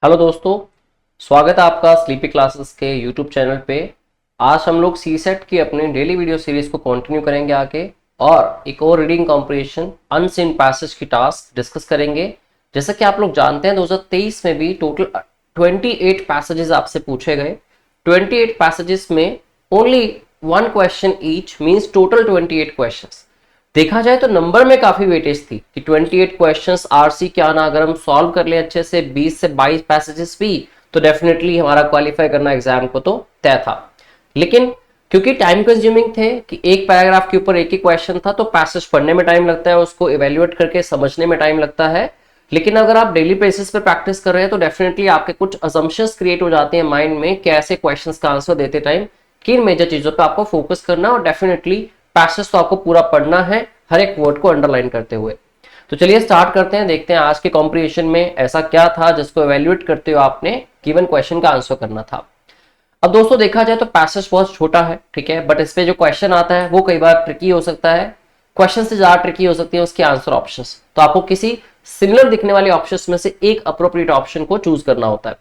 Hello दोस्तों, स्वागत है आपका स्लीपी क्लासेस के यूट्यूब चैनल पे। आज हम लोग सी सेट की अपनी डेली वीडियो सीरीज को कंटिन्यू करेंगे आगे और एक और रीडिंग कॉम्प्रिहेंशन अनसीन पैसेज की टास्क डिस्कस करेंगे। जैसा कि आप लोग जानते हैं 2023 में भी टोटल 28 पैसेजेस आपसे पूछे गए। 28 पैसेजेस में only 1 question each means total 28 questions. देखा जाए तो नंबर में काफी वेटेज थी कि 28 क्वेश्चंस आरसी के आना, अगर हम सॉल्व कर ले अच्छे से 20 से 22 पैसेजेस भी तो डेफिनेटली हमारा क्वालिफाई करना एग्जाम को तो तय था। लेकिन क्योंकि टाइम कंज्यूमिंग थे कि एक पैराग्राफ के ऊपर एक ही क्वेश्चन था तो पैसेज पढ़ने में टाइम लगता है, उसको इवेल्युएट करके समझने में टाइम लगता है। लेकिन अगर आप डेली बेसिस पे प्रैक्टिस कर रहे हैं तो डेफिनेटली आपके कुछ असम्पशंस क्रिएट हो जाते हैं माइंड में कि ऐसे क्वेश्चंस का आंसर देते टाइम किन मेजर चीजों पे आपको फोकस करना और डेफिनेटली पैसेज तो आपको पूरा पढ़ना है हर एक वर्ड को अंडरलाइन करते हुए। तो चलिए स्टार्ट करते हैं, देखते हैं आज के कॉम्प्रिहेंशन में ऐसा क्या था जिसको इवेल्युएट करते हुए आपने गिवन क्वेश्चन का आंसर करना था। अब दोस्तों देखा जाए तो पैसेज बहुत छोटा है, ठीक है, बट इस पे जो क्वेश्चन आता है वो कई बार ट्रिकी हो सकता है। क्वेश्चन से ज्यादा ट्रिकी हो सकती है उसके आंसर ऑप्शंस, तो आपको किसी सिमिलर दिखने वाले ऑप्शंस में से एक अप्रोप्रिएट ऑप्शन को चूज करना होता है।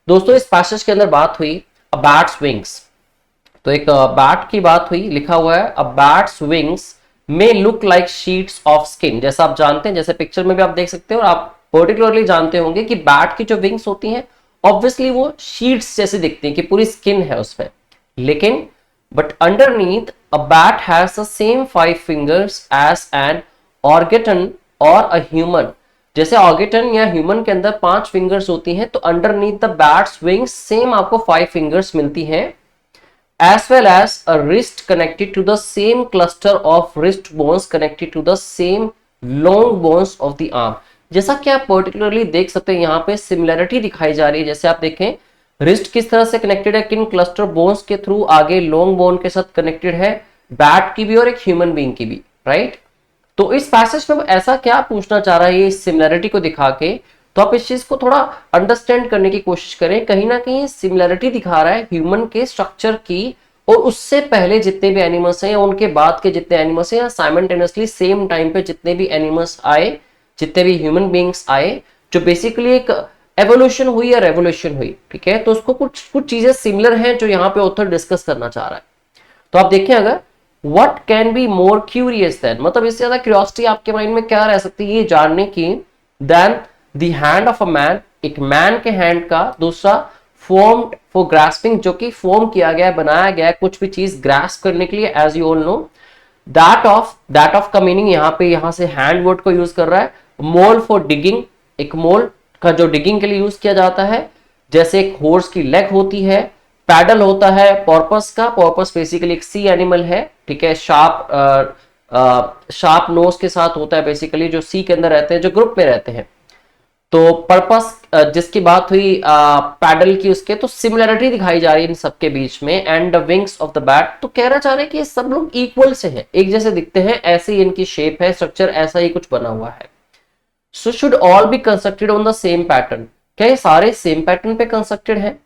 दोस्तों इस पैसेज के अंदर बात हुई अ बैट्स विंग्स, तो एक बैट की बात हुई, लिखा हुआ है a bat's wings may look like sheets of skin. जैसा आप जानते हैं, जैसे पिक्चर में भी आप देख सकते हैं और आप पर्टिकुलरली जानते होंगे कि बैट की जो विंग्स होती हैं ऑब्वियसली वो शीट्स जैसी दिखती हैं कि पूरी स्किन है उसमें। लेकिन but underneath a bat has the same 5 fingers as an orangutan और अ ह्यूमन। जैसे ऑर्गेटन या ह्यूमन के अंदर 5 फिंगर्स होती हैं तो underneath the bats wings same आपको 5 फिंगर्स मिलती हैं, as well as a wrist connected to the same cluster of wrist bones connected to the same long bones of the arm। जैसा कि आप पर्टिकुलरली देख सकते हैं यहाँ पे सिमिलरिटी दिखाई जा रही है। जैसे आप देखें रिस्ट किस तरह से कनेक्टेड है, किन क्लस्टर बोन्स के थ्रू, आगे लॉन्ग बोन के साथ कनेक्टेड है, बैट की भी और एक ह्यूमन बीइंग की भी, राइट। तो इस पैसेज में ऐसा क्या पूछना चाह रहा है ये सिमिलरिटी को दिखा के, तो आप इस चीज को थोड़ा अंडरस्टैंड करने की कोशिश करें। कहीं ना कहीं सिमिलरिटी दिखा रहा है ह्यूमन के स्ट्रक्चर की और उससे पहले जितने भी एनिमल्स हैं या उनके बाद के जितने एनिमल्स हैं या साइमल्टेनियसली सेम टाइम पे जितने भी एनिमल्स आए, जितने भी ह्यूमन बीइंग्स आए, जो बेसिकली एक एवोल्यूशन हुई या रेवोल्यूशन हुई, ठीक है। तो उसको कुछ चीजें सिमिलर हैं जो यहाँ पे ऑथर डिस्कस करना चाह रहा है। तो आप देखें अगर what can be more curious than, मतलब इससे ज्यादा क्यूरियोसिटी आपके माइंड में क्या रह सकती है ये जानने की, then the hand of a man, एक मैन के हैंड का। दूसरा फॉर्म्ड फॉर ग्रास्पिंग, जो कि फॉर्म किया गया है, बनाया गया है कुछ भी चीज ग्रास्प करने के लिए, as you all know. That of का मीनिंग यहाँ से हैंड वर्ड को यूज कर रहा है। मोल फॉर डिगिंग, एक मोल का जो डिगिंग के लिए यूज किया जाता है, जैसे एक हॉर्स की लेग होती है। पैडल होता है पर्पस का, पर्पस बेसिकली एक सी एनिमल है, ठीक है, शार्प नोज के साथ होता है बेसिकली, जो सी के अंदर रहते हैं, जो ग्रुप में रहते हैं। तो पर्पस जिसकी बात हुई पैडल की, उसके तो सिमिलरिटी दिखाई जा रही है इन सबके बीच में। And the wings of the bat, तो कहना चाह रहे हैं कि ये सब लोग इक्वल से हैं, एक जैसे दिखते हैं, ऐसे ही इनकी शेप है, स्ट्रक्चर ऐसा ही कुछ बना हुआ है। So should all be constructed on the same pattern, क्या ये सारे सेम पैटर्न पे कंस्ट्रक्टेड है?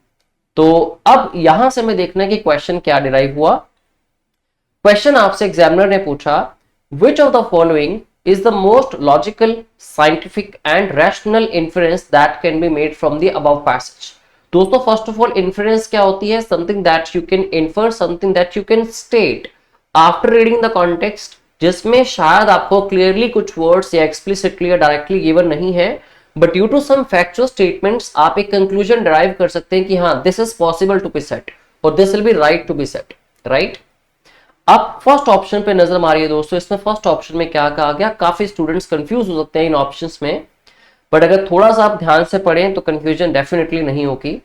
तो अब यहां से हमें देखना है कि क्वेश्चन क्या डिराइव हुआ। क्वेश्चन आपसे एग्जामिनर ने पूछा which of the following is the most logical, scientific and rational inference that can be made from the above passage। दोस्तों फर्स्ट ऑफ ऑल इन्फ्रेंस क्या होती है? something that you can infer, something that you can state after reading the context, जिसमें शायद आपको clearly कुछ words या explicitly या डायरेक्टली गिवन नहीं है, but due to some factual statements आप एक कंक्लूजन डिराइव कर सकते हैं कि हाँ this is possible to be set और this will be right to be set, right. अब फर्स्ट ऑप्शन पे नजर मारिए दोस्तों, इसमें फर्स्ट ऑप्शन में क्या कहा गया? काफी स्टूडेंट्स कंफ्यूज हो सकते हैं इन ऑप्शंस में, बट अगर थोड़ा सा आप ध्यान से पढ़ें तो कंफ्यूजन डेफिनेटली नहीं होगी।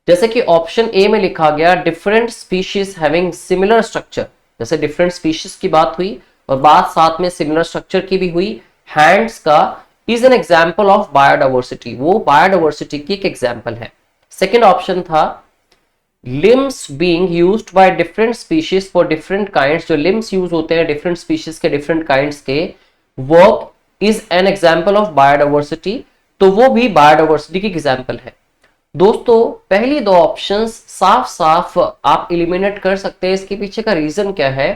जैसे कि ऑप्शन ए में लिखा गया different species having similar structure, जैसे डिफरेंट स्पीशीज की बात हुई और बात साथ में सिमिलर स्ट्रक्चर की भी हुई। हैंड्स का is an example of biodiversity, वो बायोडाइवर्सिटी की एक एग्जाम्पल है। सेकेंड ऑप्शन था limbs being used by different species for different kinds, जो limbs यूज होते हैं डिफरेंट स्पीशीज के डिफरेंट काइंड्स के, work is an example of biodiversity, तो वो भी बायोडाइवर्सिटी की एग्जाम्पल है। दोस्तों पहली दो ऑप्शंस साफ साफ आप एलिमिनेट कर सकते हैं। इसके पीछे का रीजन क्या है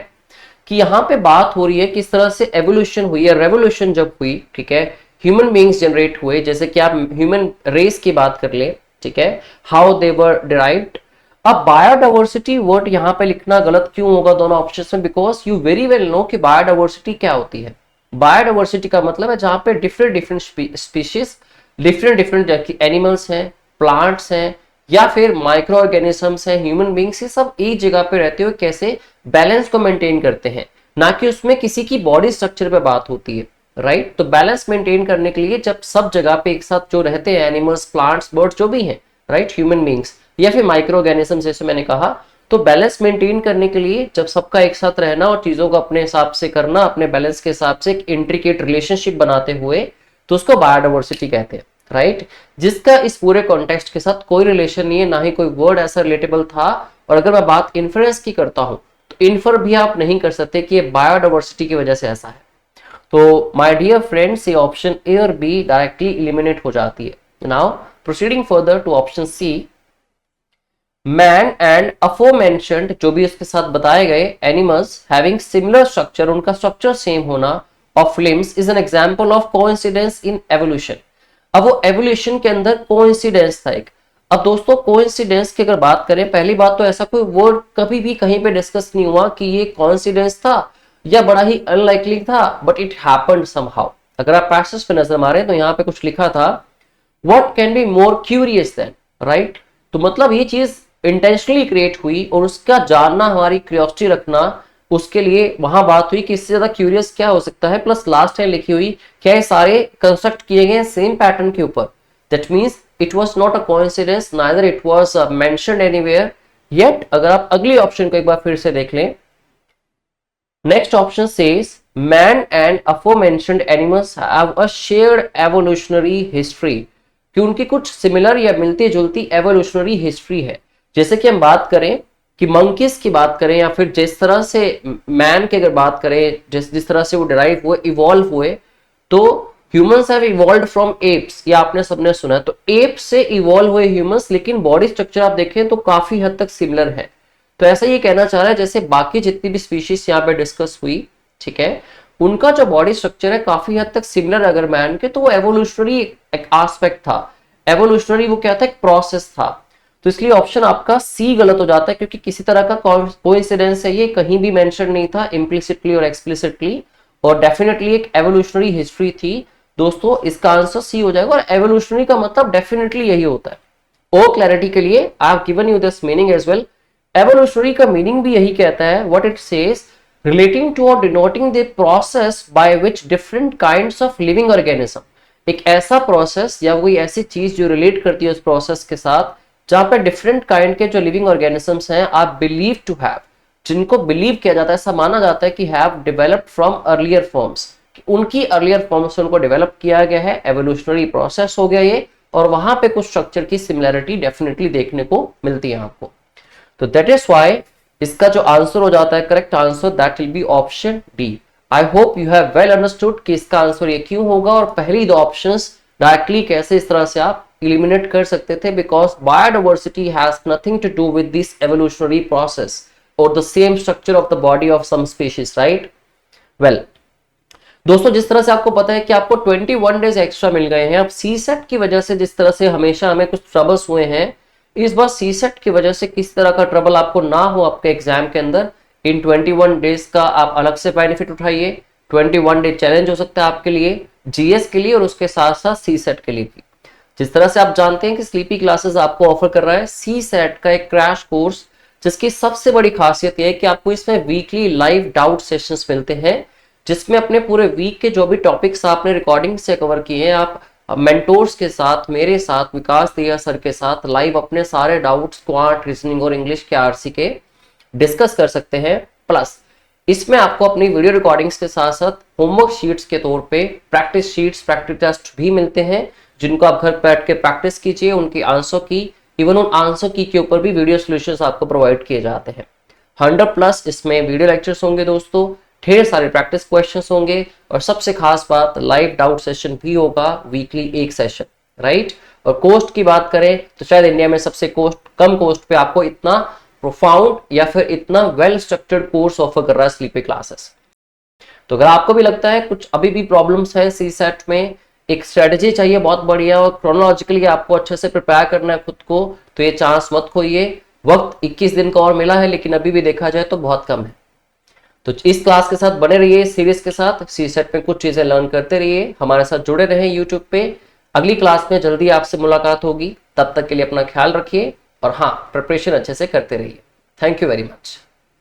कि यहाँ पे बात हो रही है किस तरह से एवोल्यूशन हुई है, रेवोल्यूशन जब हुई, ठीक है, ह्यूमन बींग्स जनरेट हुए, जैसे कि आप ह्यूमन रेस की बात कर ले, ठीक है, हाउ दे वर डिराइव्ड। अब बायोडाइवर्सिटी वर्ड यहाँ पे लिखना गलत क्यों होगा दोनों ऑप्शन में, because you very well know कि बायोडाइवर्सिटी क्या होती है। बायोडाइवर्सिटी का मतलब है जहां पे different different species, different different animals हैं, प्लांट्स हैं, या फिर माइक्रो ऑर्गेनिजम्स हैं, ह्यूमन बींग्स, ये सब एक जगह पे रहते हुए कैसे बैलेंस को मेंटेन करते हैं, ना कि उसमें किसी की बॉडी स्ट्रक्चर पे बात होती है, राइट। तो बैलेंस मेंटेन करने के लिए जब सब जगह पे एक साथ जो रहते हैं, एनिमल्स, प्लांट्स, बर्ड्स, जो भी हैं, राइट, ह्यूमन बींग्स या फिर माइक्रो ऑर्गेनिजम्स जैसे मैंने कहा, तो बैलेंस मेंटेन करने के लिए जब सबका एक साथ रहना और चीजों को अपने हिसाब से करना, अपने बैलेंस के हिसाब से एक इंट्रिकेट रिलेशनशिप बनाते हुए, तो उसको बायोडाइवर्सिटी कहते हैं, राइट। जिसका इस पूरे कॉन्टेक्स्ट के साथ कोई रिलेशन नहीं है, ना ही कोई वर्ड ऐसा रिलेटेबल था। और अगर मैं बात इन्फ्रेंस की करता हूं तो इन्फर भी आप नहीं कर सकते कि ये बायोडाइवर्सिटी की वजह से ऐसा है। तो माय डियर फ्रेंड्स, ये ऑप्शन ए और बी डायरेक्टली इलिमिनेट हो जाती है। Now proceeding further to option C, man and aforementioned, जो भी इसके साथ बताए गए एनिमल्स हैविंग सिमिलर स्ट्रक्चर, उनका स्ट्रक्चर सेम होना, of limbs is an example of coincidence in evolution. अब वो एवोल्यूशन के अंदर कोइंसिडेंस था एक। अब दोस्तों कोइंसिडेंस की अगर बात करें, पहली बात तो ऐसा कोई वर्ड कभी भी कहीं पे डिस्कस नहीं हुआ कि ये कोइंसिडेंस था या बड़ा ही अनलाइकली था, बट इट हैपेंड समहाउ। अगर आप पैसेज पे नजर मारे तो यहाँ पे कुछ लिखा था, what can be more curious than, right. तो मतलब ये चीज इंटेंशनली क्रिएट हुई और उसका जानना, हमारी क्यूरियोसिटी रखना, उसके लिए वहां बात हुई कि इससे ज्यादा क्यूरियस क्या हो सकता है। प्लस लास्ट टाइम लिखी हुई क्या ये सारे कंस्ट्रक्ट किए गए सेम पैटर्न के ऊपर, that means it was not a coincidence, neither it was mentioned anywhere yet. अगर आप अगली ऑप्शन को एक बार फिर से देख लें, next option says man and aforementioned animals have a shared evolutionary history, कि उनकी कुछ सिमिलर या मिलती जुलती एवोल्यूशनरी हिस्ट्री है। जैसे कि हम बात करें कि मंकीज की बात करें, या फिर जिस तरह से मैन की अगर बात करें, जिस तरह से वो डिराइव हुए, इवॉल्व हुए, तो humans have evolved from apps, ये आपने सबने सुना है। तो एप से इवॉल्व हुए ह्यूमंस, लेकिन बॉडी स्ट्रक्चर आप देखें तो काफी हद तक सिमिलर है। तो ऐसा ये कहना चाह रहा है जैसे बाकी जितनी भी स्पीशीज यहाँ पे डिस्कस हुई, ठीक है, उनका जो बॉडी स्ट्रक्चर है काफी हद तक सिमिलर अगर मैन के, तो वो एवोल्यूशनरी एक एस्पेक्ट था। एवोल्यूशनरी वो क्या था, एक प्रोसेस था। तो इसलिए ऑप्शन आपका सी गलत हो जाता है, क्योंकि किसी तरह का कोइंसिडेंस है ये कहीं भी मेंशन नहीं था, इम्प्लिसिटली और एक्सप्लिसिटली, और डेफिनेटली एक एवोल्यूशनरी हिस्ट्री थी। दोस्तों इसका आंसर सी हो जाएगा, और एवोल्यूशनरी का मतलब डेफिनेटली यही होता है। और क्लैरिटी के लिए I have given you this meaning as well. Evolutionary का मीनिंग भी यही कहता है, what it says, relating to or denoting the process by which different kinds of living organism, एक ऐसा प्रोसेस या कोई ऐसी चीज जो रिलेट करती है उस प्रोसेस के साथ, जहां पे डिफरेंट काइंड के जो लिविंग ऑर्गेनिजम्स हैं, आप बिलीव टू हैव, जिनको बिलीव किया जाता है, ऐसा माना जाता है कि have developed from earlier forms, उनकी अर्लियर फॉर्म से उनको डेवलप किया गया है, एवोल्यूशनरी प्रोसेस हो गया ये, और वहां पे कुछ स्ट्रक्चर की सिमिलरिटी डेफिनेटली देखने को मिलती है आपको। तो दैट इज व्हाई इसका जो आंसर हो जाता है, correct answer, that will be option D. I hope you have well understood कि इसका आंसर ये क्यों होगा, और पहली दो ऑप्शंस डायरेक्टली कैसे इस तरह से आप इलिमिनेट कर सकते थे, because biodiversity has nothing to do with this evolutionary process और the same structure of the body of some species, right. Well दोस्तों, जिस तरह से आपको पता है कि आपको 21 डेज एक्स्ट्रा मिल गए हैं, अब सी सेट की वजह से जिस तरह से हमेशा हमें कुछ ट्रबल्स हुए हैं, इस बार सी सेट की वजह से किस तरह का ट्रबल आपको ना हो आपके एग्जाम के अंदर, इन 21 डेज का आप अलग से बेनिफिट उठाइए। 21 डे चैलेंज हो सकता है आपके लिए, जीएस के लिए, और उसके साथ साथ सी सेट के लिए भी। जिस तरह से आप जानते हैं कि स्लीपी क्लासेस आपको ऑफर कर रहा है सी सेट का एक क्रैश कोर्स, जिसकी सबसे बड़ी खासियत यह है कि आपको इसमें वीकली लाइव डाउट सेशंस मिलते हैं, जिसमें अपने पूरे वीक के जो भी टॉपिक्स आपने रिकॉर्डिंग से कवर किए हैं, आप मेंटोर्स के साथ, मेरे साथ, विकास दिया सर के साथ लाइव अपने सारे डाउट्स क्वांट, रीजनिंग और इंग्लिश के आरसी के डिस्कस कर सकते हैं। प्लस इसमें आपको अपनी वीडियो रिकॉर्डिंग्स के साथ साथ होमवर्क शीट्स के तौर पे प्रैक्टिस शीट्स, प्रैक्टिस टेस्ट भी मिलते हैं, जिनको आप घर बैठ के प्रैक्टिस कीजिए, उनकी आंसर की, इवन उन आंसर की के ऊपर भी वीडियो सॉल्यूशंस आपको प्रोवाइड किए जाते हैं। 100+ इसमें वीडियो लेक्चर्स होंगे दोस्तों, ढेर सारे प्रैक्टिस क्वेश्चंस होंगे, और सबसे खास बात लाइव डाउट सेशन भी होगा, वीकली एक सेशन, राइट। और कॉस्ट की बात करें तो शायद इंडिया में सबसे कम कॉस्ट पे आपको इतना प्रोफाउंड या फिर इतना वेल स्ट्रक्चर्ड कोर्स ऑफर कर रहा है स्लीपी क्लासेस। तो अगर आपको भी लगता है कुछ अभी भी प्रॉब्लम्स है सी सेट में, एक स्ट्रेटेजी चाहिए बहुत बढ़िया, और क्रोनोलॉजिकली आपको अच्छे से प्रिपेयर करना है खुद को, तो ये चांस मत खोइए। वक्त 21 दिन का और मिला है, लेकिन अभी भी देखा जाए तो बहुत कम है। तो इस क्लास के साथ बने रहिए, सीरीज के साथ सी सेट में कुछ चीजें लर्न करते रहिए, हमारे साथ जुड़े रहें यूट्यूब पे। अगली क्लास में जल्दी आपसे मुलाकात होगी, तब तक के लिए अपना ख्याल रखिए और हाँ, प्रिपरेशन अच्छे से करते रहिए। Thank you very much.